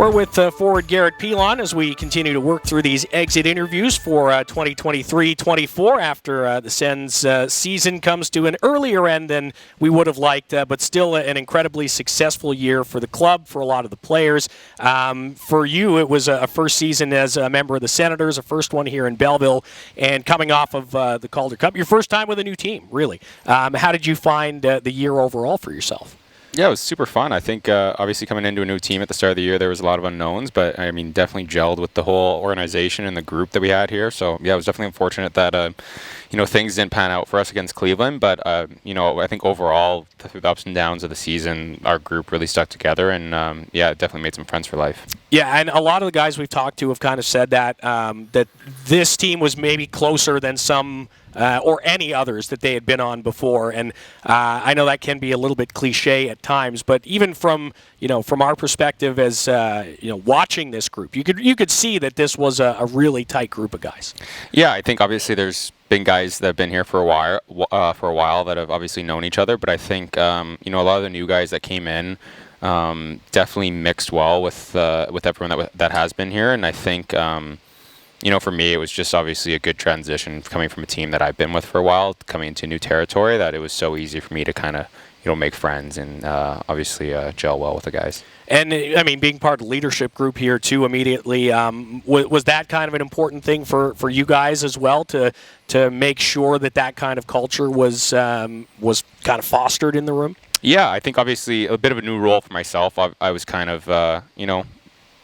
We're with forward Garrett Pilon as we continue to work through these exit interviews for 2023-24 after the Sens season comes to an earlier end than we would have liked, but still an incredibly successful year for the club, for a lot of the players. For you, it was a first season as a member of the Senators, a first one here in Belleville, and coming off of the Calder Cup, your first time with a new team, really. How did you find the year overall for yourself? Yeah, it was super fun. I think obviously coming into a new team at the start of the year, there was a lot of unknowns, but I mean, definitely gelled with the whole organization and the group that we had here. So yeah, I was definitely unfortunate that things didn't pan out for us against Cleveland. But I think overall, through the ups and downs of the season, our group really stuck together, and it definitely made some friends for life. Yeah, and a lot of the guys we've talked to have kind of said that that this team was maybe closer than some. Or any others that they had been on before, and I know that can be a little bit cliche at times, but even from our perspective as watching this group, you could see that this was a really tight group of guys. Yeah, I think obviously there's been guys that have been here for a while that have obviously known each other, but I think a lot of the new guys that came in definitely mixed well with everyone that has been here, and I think. For me, it was just obviously a good transition coming from a team that I've been with for a while, coming into new territory, that it was so easy for me to kind of, make friends and obviously gel well with the guys. And, I mean, being part of the leadership group here, too, immediately, was that kind of an important thing for you guys as well, to make sure that kind of culture was kind of fostered in the room? Yeah, I think obviously a bit of a new role for myself. I was kind of,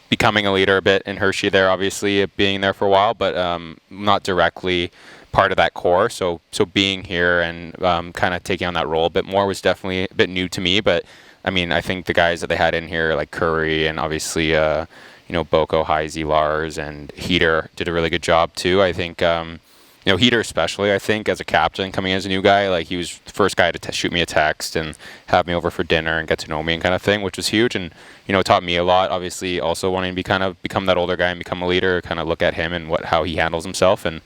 becoming a leader a bit in Hershey there, obviously being there for a while, but not directly part of that core. So being here and kind of taking on that role a bit more was definitely a bit new to me. But I mean, I think the guys that they had in here, like Curry and obviously Boko, Heisey, Lars, and Heater did a really good job too. I think Heater especially, I think, as a captain coming in as a new guy, like he was the first guy to shoot me a text and have me over for dinner and get to know me and kind of thing, which was huge. And, it taught me a lot, obviously also wanting to become that older guy and become a leader, kind of look at him and how he handles himself and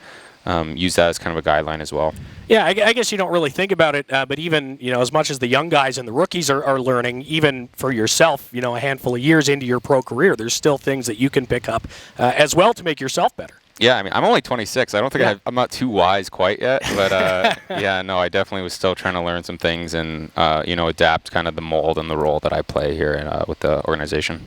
use that as kind of a guideline as well. Yeah, I guess you don't really think about it, but even, as much as the young guys and the rookies are learning, even for yourself, a handful of years into your pro career, there's still things that you can pick up as well to make yourself better. Yeah, I mean, I'm only 26. I don't think I'm not too wise quite yet, but I definitely was still trying to learn some things and adapt kind of the mold and the role that I play here with the organization.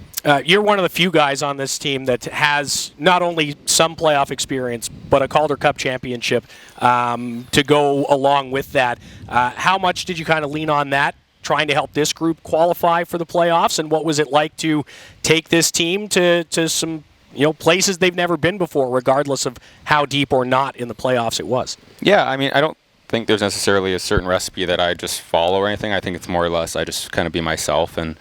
You're one of the few guys on this team that has not only some playoff experience, but a Calder Cup championship to go along with that. How much did you kind of lean on that, trying to help this group qualify for the playoffs, and what was it like to take this team to some places they've never been before, regardless of how deep or not in the playoffs it was? Yeah, I mean, I don't think there's necessarily a certain recipe that I just follow or anything. I think it's more or less I just kind of be myself and,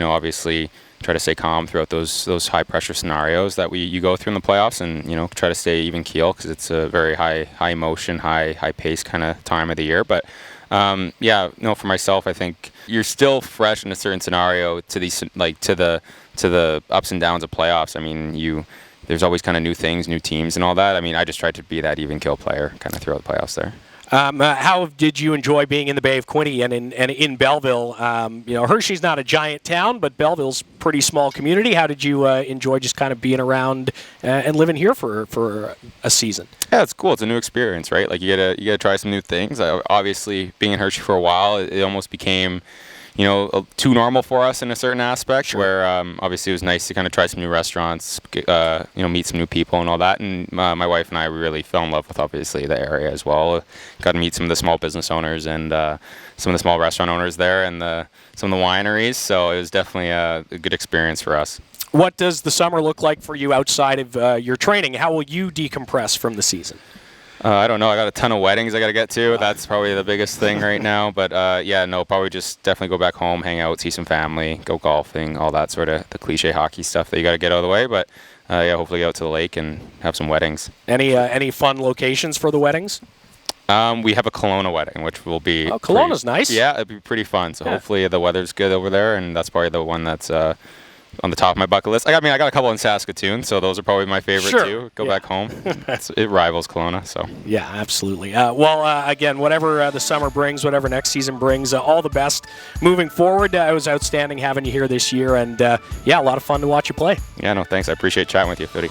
obviously try to stay calm throughout those high-pressure scenarios that you go through in the playoffs and, try to stay even keel because it's a very high emotion, high-pace kind of time of the year. But, for myself, I think you're still fresh in a certain scenario to these, like, to the ups and downs of playoffs. I mean, there's always kind of new things, new teams and all that. I mean, I just tried to be that even kill player kind of throughout the playoffs there. How did you enjoy being in the Bay of Quinte and in Belleville? Hershey's not a giant town, but Belleville's a pretty small community. How did you enjoy just kind of being around and living here for a season? Yeah, it's cool. It's a new experience, right? Like you gotta try some new things. Obviously, being in Hershey for a while, it almost became too normal for us in a certain aspect. Sure. Where obviously it was nice to kind of try some new restaurants, meet some new people and all that. And my wife and I really fell in love with obviously the area as well. Got to meet some of the small business owners and some of the small restaurant owners there and some of the wineries. So it was definitely a good experience for us. What does the summer look like for you outside of your training? How will you decompress from the season? I don't know. I got a ton of weddings I got to get to. That's probably the biggest thing right now. But probably just definitely go back home, hang out, see some family, go golfing, all that sort of the cliche hockey stuff that you got to get out of the way. But hopefully go out to the lake and have some weddings. Any fun locations for the weddings? We have a Kelowna wedding, which will be. Kelowna's nice. Yeah, it'd be pretty fun. So hopefully the weather's good over there, and that's probably the one that's on the top of my bucket list. I got a couple in Saskatoon, so those are probably my favorite Sure. too. Go back home. It rivals Kelowna, so. Yeah, absolutely. Again, whatever the summer brings, whatever next season brings, all the best moving forward. It was outstanding having you here this year, and a lot of fun to watch you play. Yeah, no, thanks. I appreciate chatting with you, Footy.